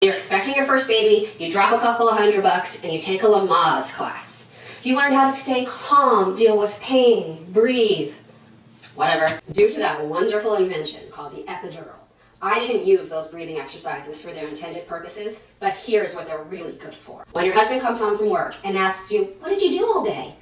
You're expecting your first baby, you drop a couple of $100 and you take a Lamaze class. You learn how to stay calm, deal with pain, breathe, whatever. Due to that wonderful invention called the epidural, I didn't use those breathing exercises for their intended purposes, but here's what they're really good for. When your husband comes home from work and asks you, what did you do all day?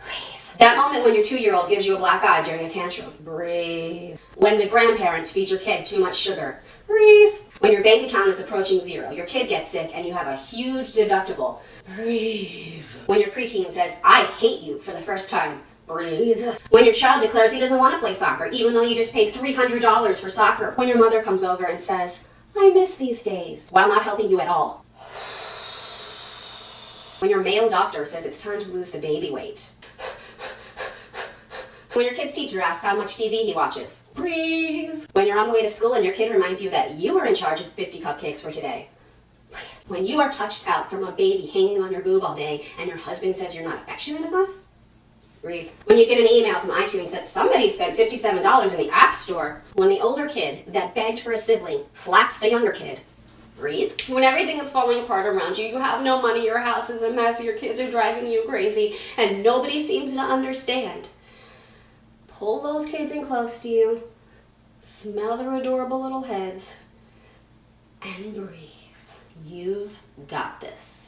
Breathe. That moment when your 2-year-old gives you a black eye during a tantrum. Breathe. When the grandparents feed your kid too much sugar. Breathe. When your bank account is approaching zero, your kid gets sick and you have a huge deductible. Breathe. When your preteen says, I hate you for the first time. Breathe. When your child declares he doesn't want to play soccer, even though you just paid $300 for soccer. When your mother comes over and says, I miss these days, while not helping you at all. When your male doctor says it's time to lose the baby weight. When your kid's teacher asks how much TV he watches. Breathe. When you're on the way to school and your kid reminds you that you were in charge of 50 cupcakes for today. Breathe. When you are touched out from a baby hanging on your boob all day and your husband says you're not affectionate enough. Breathe. When you get an email from iTunes that somebody spent $57 in the App Store. When the older kid that begged for a sibling slaps the younger kid. Breathe. When everything is falling apart around you, you have no money, your house is a mess, your kids are driving you crazy, and nobody seems to understand. Pull those kids in close to you, smell their adorable little heads, and breathe. You've got this.